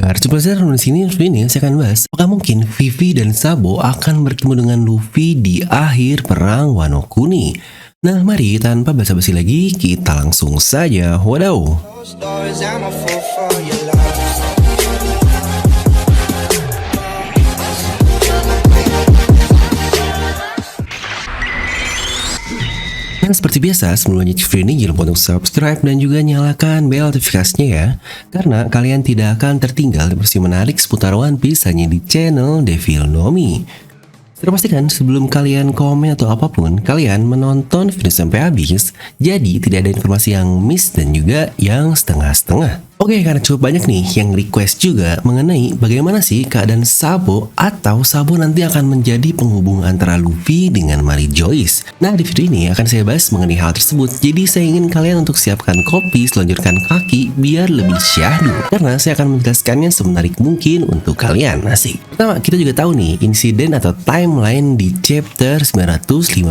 Jumpa saya di sini saya akan bahas apakah mungkin Vivi dan Sabo akan bertemu dengan Luffy di akhir perang Wano Kuni. Nah, mari tanpa basa-basi lagi kita langsung saja wadaw. Nah, seperti biasa, sebelum lanjut video ini jangan lupa untuk subscribe dan juga nyalakan bel notifikasinya ya, karena kalian tidak akan tertinggal informasi menarik seputar One Piece hanya di channel Devil Nomi. Sudah pastikan sebelum kalian komen atau apapun, kalian menonton video sampai habis, jadi tidak ada informasi yang miss dan juga yang setengah-setengah. Oke, karena cukup banyak nih yang request juga mengenai bagaimana sih keadaan Sabo atau Sabo nanti akan menjadi penghubung antara Luffy dengan Mary Joyce. Nah, di video ini akan saya bahas mengenai hal tersebut. Jadi saya ingin kalian untuk siapkan kopi, selanjutkan kaki biar lebih syahdu. Karena saya akan menjelaskannya semenarik mungkin untuk kalian. Asik. Pertama, kita juga tahu nih insiden atau timeline di chapter 956.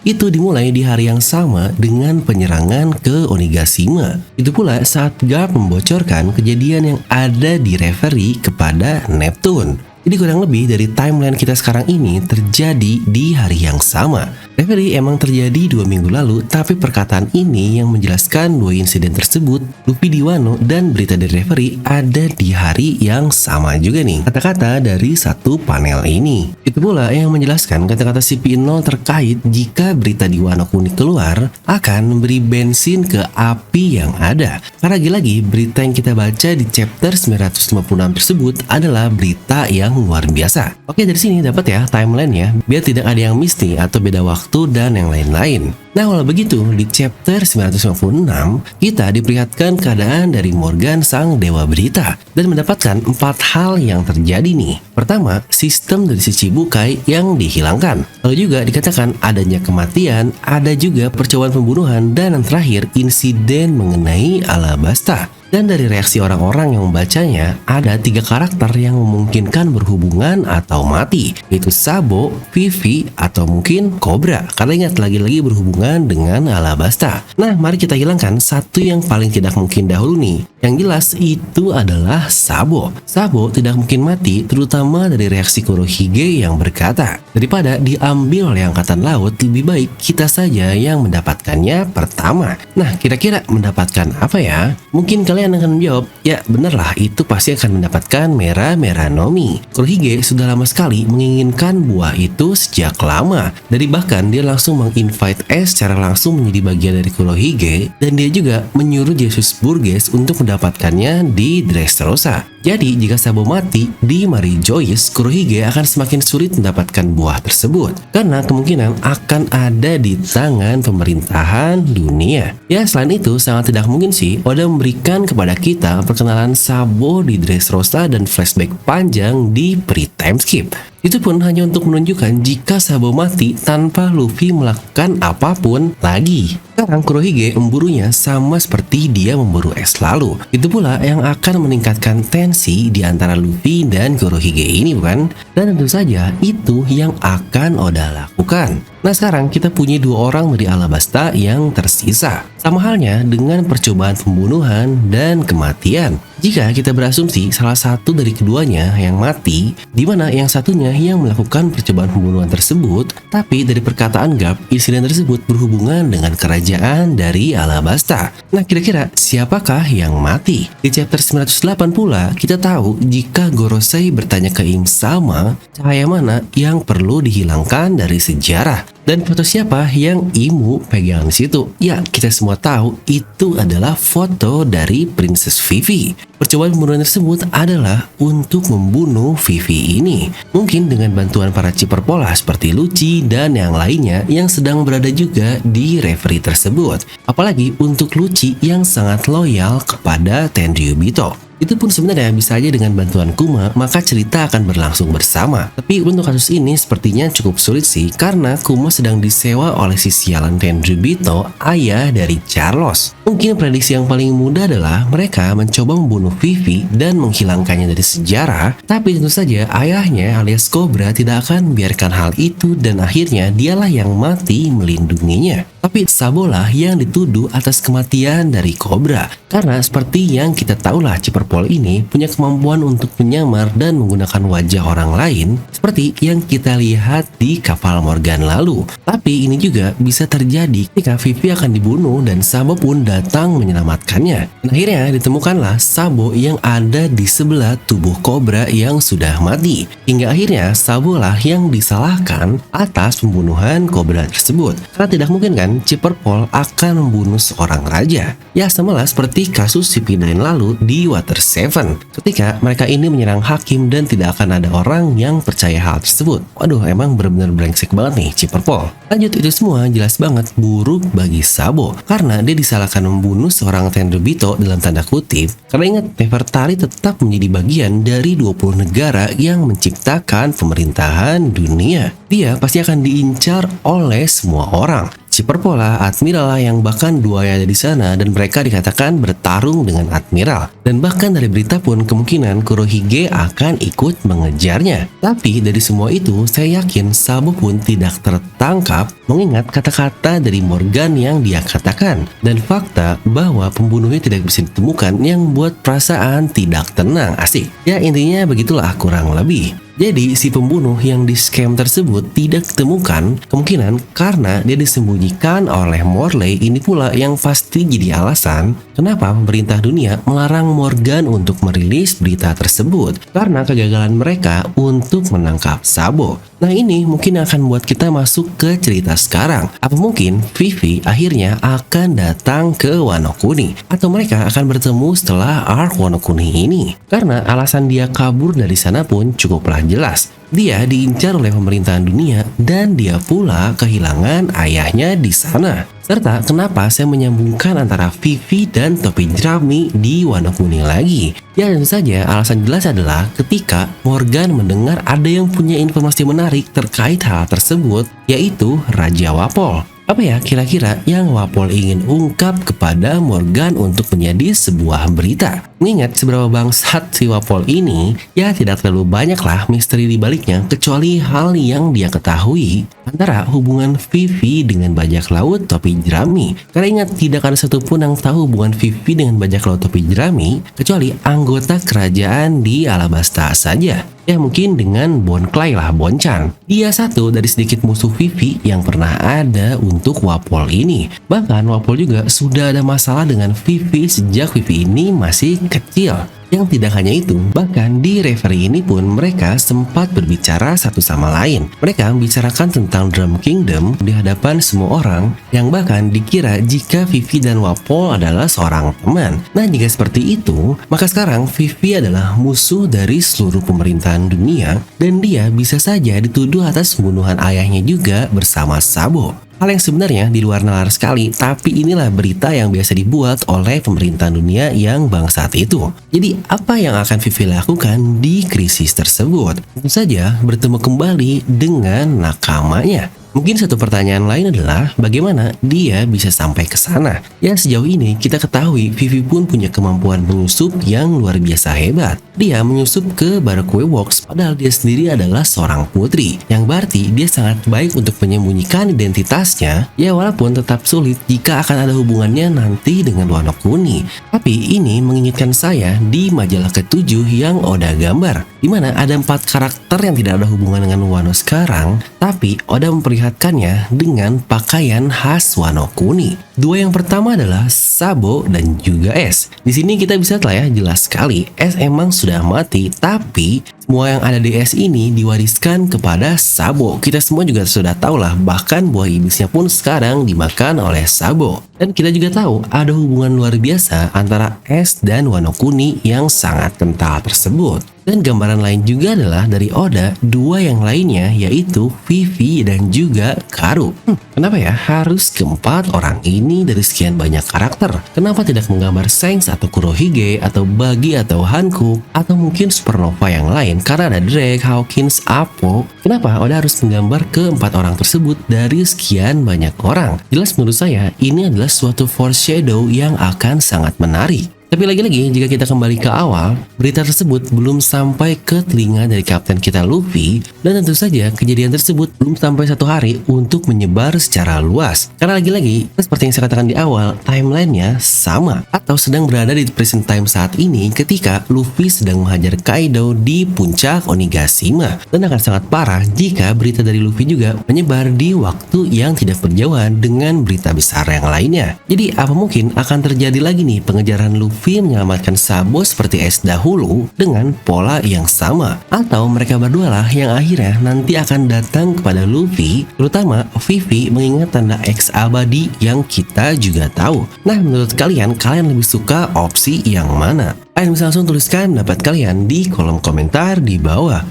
Itu dimulai di hari yang sama dengan penyerangan ke Onigashima. Itu pula saat Garp membocorkan kejadian yang ada di referee kepada Neptune. Jadi kurang lebih dari timeline kita sekarang ini terjadi di hari yang sama. Referee emang terjadi 2 minggu lalu, tapi perkataan ini yang menjelaskan 2 insiden tersebut, Luffy di Wano dan berita dari referee ada di hari yang sama juga nih. Kata-kata dari satu panel ini. Itu pula yang menjelaskan kata-kata CP0 terkait jika berita di Wano Kuni keluar akan memberi bensin ke api yang ada. Karena lagi-lagi berita yang kita baca di chapter 956 tersebut adalah berita yang luar biasa. Oke, dari sini dapat ya timeline-nya biar tidak ada yang miss nih atau beda waktu dan yang lain-lain. Nah, kalau begitu di chapter 956 kita diperlihatkan keadaan dari Morgan sang dewa berita dan mendapatkan 4 hal yang terjadi nih. Pertama, sistem dari si Chibukai yang dihilangkan. Lalu juga dikatakan adanya kematian, ada juga percobaan pembunuhan, dan yang terakhir insiden mengenai Alabasta. Dan dari reaksi orang-orang yang membacanya, ada 3 karakter yang memungkinkan berhubungan atau mati, yaitu Sabo, Vivi, atau mungkin Cobra. Karena ingat lagi-lagi berhubungan dengan Alabasta. Nah, mari kita hilangkan satu yang paling tidak mungkin dahulu nih. Yang jelas itu adalah Sabo. Sabo tidak mungkin mati, terutama dari reaksi Kurohige yang berkata, daripada diambil oleh Angkatan Laut, lebih baik kita saja yang mendapatkannya pertama. Nah, kira-kira mendapatkan apa ya? Mungkin kalian akan menjawab, ya bener lah, itu pasti akan mendapatkan Mera Nomi. Kurohige sudah lama sekali menginginkan buah itu sejak lama. Dari bahkan dia langsung menginvite Ace secara langsung menjadi bagian dari Kurohige, dan dia juga menyuruh Jesus Burgess untuk mendapatkannya di Dressrosa. Jadi jika Sabo mati di Mary Joyce, Kurohige akan semakin sulit mendapatkan buah tersebut karena kemungkinan akan ada di tangan pemerintahan dunia. Ya, selain itu sangat tidak mungkin sih Oda memberikan kepada kita perkenalan Sabo di Dressrosa dan flashback panjang di pre-time skip. Itu pun hanya untuk menunjukkan jika Sabo mati tanpa Luffy melakukan apapun lagi. Sekarang Kurohige memburunya sama seperti dia memburu Ace lalu. Itu pula yang akan meningkatkan tensi di antara Luffy dan Kurohige ini, bukan? Dan tentu saja itu yang akan Oda lakukan. Nah, sekarang kita punya 2 orang dari Alabasta yang tersisa. Sama halnya dengan percobaan pembunuhan dan kematian. Jika kita berasumsi salah satu dari keduanya yang mati, di mana yang satunya yang melakukan percobaan pembunuhan tersebut, tapi dari perkataan Garp, insiden tersebut berhubungan dengan kerajaan dari Alabasta. Nah, kira-kira siapakah yang mati? Di chapter 908 pula, kita tahu jika Gorosei bertanya ke Im Sama, cahaya mana yang perlu dihilangkan dari sejarah. Dan foto siapa yang Imu pegang di situ? Ya, kita semua tahu itu adalah foto dari Princess Vivi. Percobaan pembunuhan tersebut adalah untuk membunuh Vivi ini. Mungkin dengan bantuan para Chipper Pola seperti Lucci dan yang lainnya yang sedang berada juga di referee tersebut. Apalagi untuk Lucci yang sangat loyal kepada Tenryubito. Itu pun sebenarnya bisa aja dengan bantuan Kuma, maka cerita akan berlangsung bersama. Tapi untuk kasus ini sepertinya cukup sulit sih, karena Kuma sedang disewa oleh si sialan Tenryubito, ayah dari Carlos. Mungkin prediksi yang paling mudah adalah mereka mencoba membunuh Vivi dan menghilangkannya dari sejarah, tapi tentu saja ayahnya alias Cobra tidak akan membiarkan hal itu dan akhirnya dialah yang mati melindunginya. Tapi Sabo lah yang dituduh atas kematian dari Cobra. Karena seperti yang kita tahu lah, Chipper Paul ini punya kemampuan untuk menyamar dan menggunakan wajah orang lain seperti yang kita lihat di kapal Morgan lalu. Tapi ini juga bisa terjadi ketika Vivi akan dibunuh dan Sabo pun datang menyelamatkannya. Dan akhirnya ditemukanlah Sabo yang ada di sebelah tubuh Cobra yang sudah mati. Hingga akhirnya Sabo lah yang disalahkan atas pembunuhan Cobra tersebut. Karena tidak mungkin kan Chipper Paul akan membunuh seorang raja. Ya sama lah seperti kasus CP9 lalu di Water 7. Ketika mereka ini menyerang hakim dan tidak akan ada orang yang percaya hal tersebut. Waduh, emang benar-benar brengsek banget nih Chipper Paul. Lanjut, itu semua jelas banget buruk bagi Sabo. Karena dia disalahkan membunuh seorang Tenryubito dalam tanda kutip. Karena ingat, Nefertari tetap menjadi bagian dari 20 negara yang menciptakan pemerintahan dunia. Dia pasti akan diincar oleh semua orang. Chipper Paul lah, Admiral lah yang bahkan duanya ada di sana dan mereka dikatakan bertarung dengan Admiral. Dan bahkan dari berita pun kemungkinan Kurohige akan ikut mengejarnya. Tapi dari semua itu saya yakin Sabo pun tidak tertangkap mengingat kata-kata dari Morgan yang dia katakan. Dan fakta bahwa pembunuhnya tidak bisa ditemukan yang membuat perasaan tidak tenang. Asik. Ya intinya begitulah kurang lebih. Jadi si pembunuh yang di scam tersebut tidak ditemukan kemungkinan karena dia disembunyikan oleh Morley. Ini pula yang pasti jadi alasan kenapa pemerintah dunia melarang Morgan untuk merilis berita tersebut karena kegagalan mereka untuk menangkap Sabo. Nah ini mungkin akan membuat kita masuk ke cerita sekarang. Apa mungkin Vivi akhirnya akan datang ke Wano Kuni? Atau mereka akan bertemu setelah arc Wano Kuni ini? Karena alasan dia kabur dari sana pun cukuplah jelas. Dia diincar oleh pemerintahan dunia dan dia pula kehilangan ayahnya di sana. Serta kenapa saya menyambungkan antara Vivi dan topi jerami di Wano Kuni lagi? Ya tentu saja alasan jelas adalah ketika Morgan mendengar ada yang punya informasi menarik terkait hal tersebut, yaitu Raja Wapol. Apa ya kira-kira yang Wapol ingin ungkap kepada Morgan untuk menjadi sebuah berita? Mengingat seberapa bangsat si Wapol ini, ya tidak terlalu banyak lah misteri di baliknya kecuali hal yang dia ketahui antara hubungan Vivi dengan bajak laut topi jerami. Karena ingat, tidak ada satupun yang tahu hubungan Vivi dengan bajak laut topi jerami kecuali anggota kerajaan di Alabasta saja. Ya mungkin dengan Bon Clay lah, Bonchan. Dia satu dari sedikit musuh Vivi yang pernah ada untuk Wapol ini. Bahkan Wapol juga sudah ada masalah dengan Vivi sejak Vivi ini masih kecil. Yang tidak hanya itu, bahkan di reverie ini pun mereka sempat berbicara satu sama lain. Mereka membicarakan tentang Drum Kingdom di hadapan semua orang yang bahkan dikira jika Vivi dan Wapol adalah seorang teman. Nah jika seperti itu, maka sekarang Vivi adalah musuh dari seluruh pemerintahan dunia dan dia bisa saja dituduh atas pembunuhan ayahnya juga bersama Sabo. Hal yang sebenarnya di luar nalar sekali, tapi inilah berita yang biasa dibuat oleh pemerintahan dunia yang bangsat itu. Jadi apa yang akan Vivi lakukan di krisis tersebut? Tentu saja bertemu kembali dengan nakamanya. Mungkin satu pertanyaan lain adalah bagaimana dia bisa sampai ke sana? Ya sejauh ini kita ketahui Vivi pun punya kemampuan menyusup yang luar biasa hebat. Dia menyusup ke Baroque Works padahal dia sendiri adalah seorang putri. Yang berarti dia sangat baik untuk menyembunyikan identitasnya. Ya walaupun tetap sulit jika akan ada hubungannya nanti dengan Wano Kuni. Tapi ini mengingatkan saya di majalah ke-7 yang Oda gambar. Dimana ada 4 karakter yang tidak ada hubungan dengan Wano sekarang. Tapi Oda memperlihatkannya dengan pakaian khas Wano Kuni. Dua yang pertama adalah Sabo dan juga S. Di sini kita bisa ya jelas sekali S emang sudah mati, tapi semua yang ada di S ini diwariskan kepada Sabo. Kita semua juga sudah tahu lah, bahkan buah iblisnya pun sekarang dimakan oleh Sabo. Dan kita juga tahu ada hubungan luar biasa antara S dan Wano Kuni yang sangat kental tersebut. Dan gambaran lain juga adalah dari Oda, dua yang lainnya yaitu Vivi dan juga Karu. Kenapa ya harus keempat orang ini dari sekian banyak karakter? Kenapa tidak menggambar Shanks atau Kurohige atau Buggy atau Hancock atau mungkin Supernova yang lain? Karena ada Drake, Hawkins, Apo. Kenapa Oda harus menggambar keempat orang tersebut dari sekian banyak orang? Jelas menurut saya ini adalah suatu foreshadow yang akan sangat menarik. Tapi lagi-lagi jika kita kembali ke awal, berita tersebut belum sampai ke telinga dari kapten kita Luffy, dan tentu saja kejadian tersebut belum sampai 1 hari untuk menyebar secara luas. Karena lagi-lagi, seperti yang saya katakan di awal, timelinenya sama atau sedang berada di present time saat ini ketika Luffy sedang menghajar Kaido di puncak Onigashima, dan akan sangat parah jika berita dari Luffy juga menyebar di waktu yang tidak berjauhan dengan berita besar yang lainnya. Jadi apa mungkin akan terjadi lagi nih pengejaran Luffy menyelamatkan Sabo seperti es dahulu dengan pola yang sama, atau mereka berdua lah yang akhirnya nanti akan datang kepada Luffy, terutama Vivi mengingat tanda X abadi yang kita juga tahu. Nah, menurut kalian lebih suka opsi yang mana? Kalian bisa langsung tuliskan pendapat kalian di kolom komentar di bawah.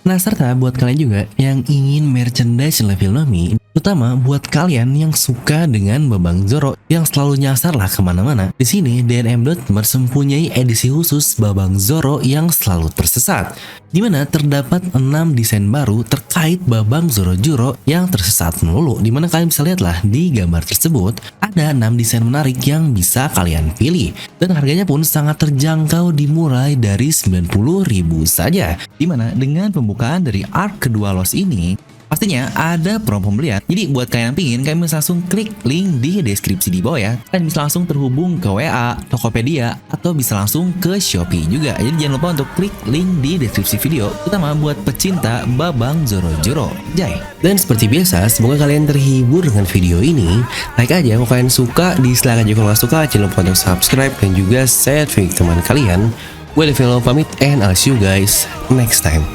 Nah, serta buat kalian juga yang ingin merchandise level Nami, terutama buat kalian yang suka dengan Babang Zoro yang selalu nyasar lah kemana-mana. Di sini DNM.Merch mempunyai edisi khusus Babang Zoro yang selalu tersesat, di mana terdapat 6 desain baru terkait Babang Zoro Juro yang tersesat melulu. Dimana kalian bisa lihat lah di gambar tersebut ada 6 desain menarik yang bisa kalian pilih, dan harganya pun sangat terjangkau dimulai dari 90.000 saja. Dimana dengan pembukaan dari arc kedua Lost ini pastinya ada promo pembelian. Jadi buat kalian yang pingin, kalian bisa langsung klik link di deskripsi di bawah ya. Kalian bisa langsung terhubung ke WA, Tokopedia, atau bisa langsung ke Shopee juga. Jadi jangan lupa untuk klik link di deskripsi video, terutama buat pecinta Babang Zoro Juro. Jai. Dan seperti biasa, semoga kalian terhibur dengan video ini. Like aja kalau kalian suka, dislike aja kalau nggak suka. Jangan lupa untuk subscribe dan juga share video teman kalian. Gue Develo pamit, and I'll see you guys next time.